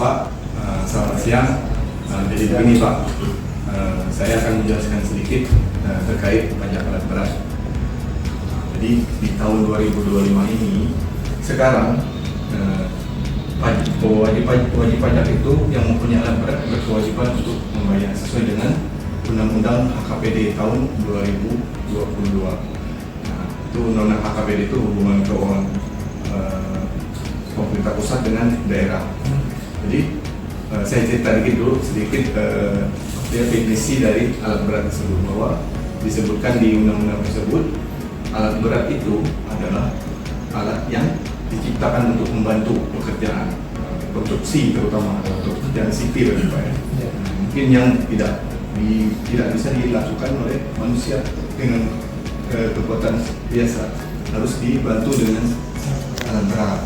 Bapak, selamat siang. Jadi begini Pak, saya akan menjelaskan sedikit terkait pajak alat berat. Jadi di tahun 2025 ini, sekarang wajib pajak itu yang mempunyai alat berat berkewajiban untuk membayar sesuai dengan Undang-Undang HKPD tahun 2022. Itu Undang-Undang HKPD itu hubungan keuangan pemerintah pusat dengan daerah. Jadi saya cerita sedikit definisi dari alat berat tersebut, bahwa disebutkan di undang-undang tersebut alat berat itu adalah alat yang diciptakan untuk membantu pekerjaan konstruksi, terutama untuk pekerjaan sipil, Pak ya. Mungkin yang tidak bisa dilakukan oleh manusia dengan kekuatan biasa, harus dibantu dengan alat berat.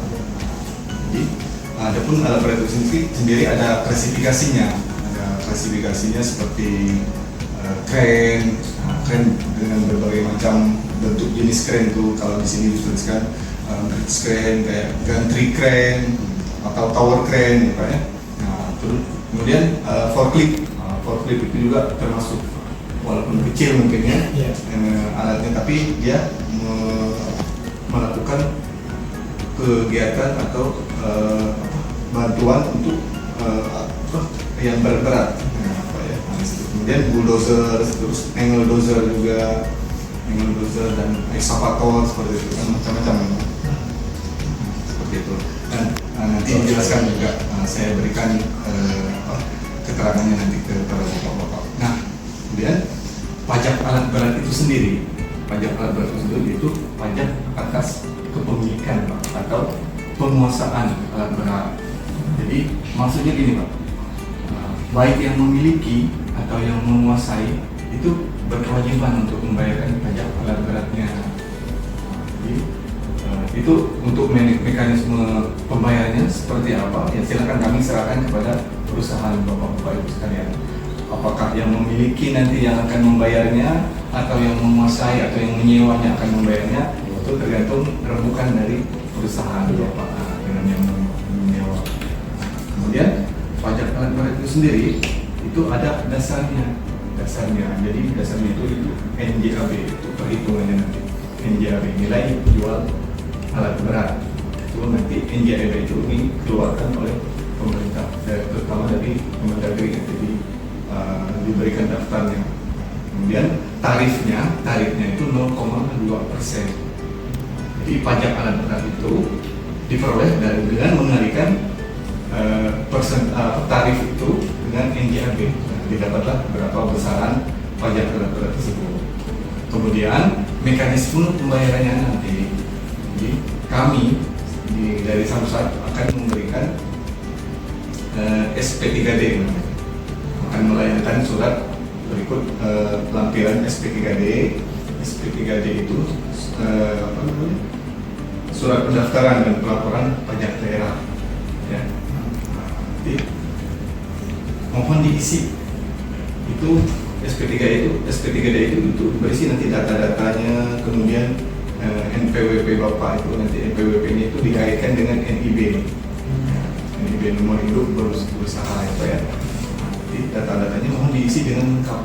Jadi, adapun alat berat itu sendiri ada klasifikasinya. Ada klasifikasinya seperti kren dengan berbagai macam bentuk jenis kren itu. Kalau di sini dituliskan bridge kren, kayak gantry kren atau tower kren, ya, ya. Nah, terus kemudian forklift itu juga termasuk, walaupun kecil mungkin ya, alatnya, tapi dia melakukan kegiatan atau bantuan untuk yang berat. Kemudian bulldozer, terus angle dozer dan ekskavator, seperti itu kan, macam-macam seperti itu. Dan nanti dijelaskan juga, saya berikan keterangannya nanti kepada bapak-bapak. Nah, kemudian pajak alat berat itu sendiri, itu pajak atas kepemilikan Pak, atau penguasaan alat berat. Jadi maksudnya gini Pak, baik yang memiliki atau yang menguasai itu berkewajiban untuk membayarkan pajak alat beratnya. Jadi itu untuk mekanisme pembayarannya seperti apa? Ya silakan kami serahkan kepada perusahaan bapak-bapak ibu sekalian. Apakah yang memiliki nanti yang akan membayarnya, atau yang menguasai atau yang menyewanya akan membayarnya, itu tergantung rembukan dari perusahaan bapak dengan yang menyewa. Kemudian pajak alat berat itu sendiri itu ada dasarnya. Jadi dasarnya itu NJAB, itu perhitungannya nanti NJAB, nilai jual alat berat. Itu nanti NJAB itu dikeluarkan oleh pemerintah, terutama dari Kemendagri, jadi diberikan daftarnya. Kemudian tarifnya itu 0,2%. Jadi pajak alat berat itu diperoleh dengan mengalihkan tarif itu dengan NJAB. Didapatlah berapa besaran pajak alat berat tersebut. Kemudian mekanisme pembayarannya nanti, jadi kami dari Samsat akan memberikan SP3D, akan melayangkan surat berikut lampiran SP3D. SP3D itu surat pendaftaran dan pelaporan pajak daerah. Ya. Jadi mohon diisi itu SP3D itu berisi nanti data-datanya, kemudian NPWP Bapak itu nanti NPWP-nya itu dikaitkan dengan NIB. NIB nomor hidup berusaha itu ya. Nanti data-datanya mohon diisi dengan lengkap.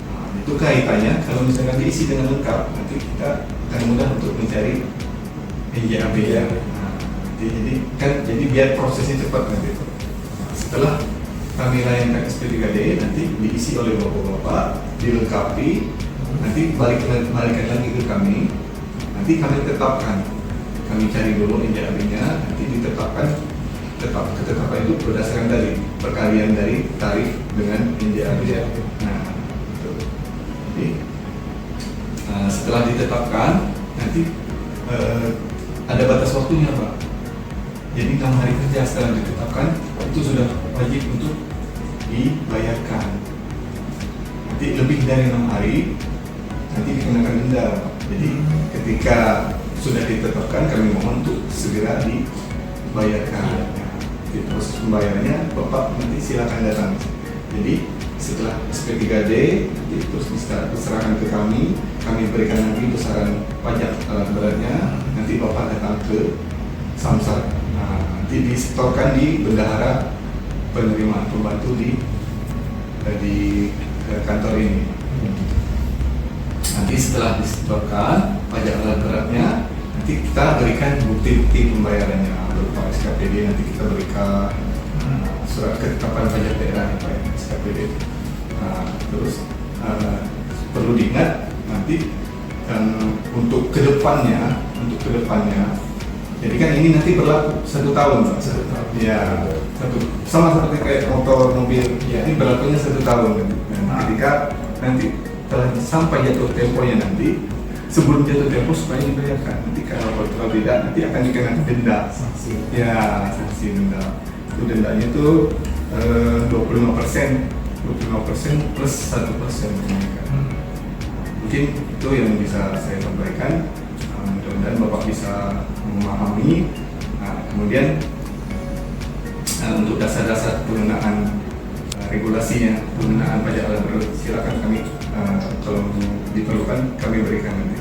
Nah, itu kaitannya kalau misalkan diisi dengan lengkap, nanti kita akan mudah untuk mencari NJAB ya. Nah, jadi biar prosesnya cepat nanti. Nah, setelah kami layangkan SP3D, nanti diisi oleh bapak-bapak, dilengkapi, nanti balikan lagi ke kami, nanti kami tetapkan, kami cari dulu NJAB-nya, nanti ditetapkan. Ketetapan itu berdasarkan dari perkalian dari tarif dengan NJAB. Nah, itu. Jadi setelah ditetapkan, nanti ada batas waktunya Pak. Jadi 6 hari kerja setelah ditetapkan itu sudah wajib untuk dibayarkan. Nanti lebih dari 6 hari nanti dikenakan denda. Jadi ketika sudah ditetapkan, kami mohon untuk segera dibayarkan. Di proses pembayarannya Bapak nanti silakan datang. Jadi setelah SP3D nanti terus diserahkan ke kami berikan lagi besaran pajak alat beratnya. Nanti Bapak datang ke Samsat. Nah, nanti disetorkan di bendahara penerimaan pembantu di kantor ini. Nanti setelah disetorkan pajak alat beratnya, nanti kita berikan bukti-bukti pembayarannya berupa SKPD. Nanti kita berikan surat ketetapan pajak daerah SKPD. Terus perlu diingat nanti untuk kedepannya, jadi kan ini nanti berlaku 1 tahun, Pak. 1 tahun. Ya, sama seperti kayak motor, mobil. Ya, ini berlakunya 1 tahun. Dan ketika nanti telah sampai jatuh temponya nanti, sebelum jatuh tempo supaya dibayarkan. Nanti kalau tidak, nanti akan dikenakan denda. Sanksi. Ya, sanksi denda. Itu dendanya itu 25%, 25% plus 1% kenaikan. Mungkin itu yang bisa saya sampaikan. Mudah-mudahan Bapak bisa memahami. Kemudian untuk dasar-dasar penggunaan regulasinya, penggunaan pajak alat berat, silakan kami kalau diperlukan kami berikan nanti.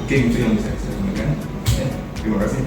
Mungkin itu yang bisa saya sampaikan. Terima kasih.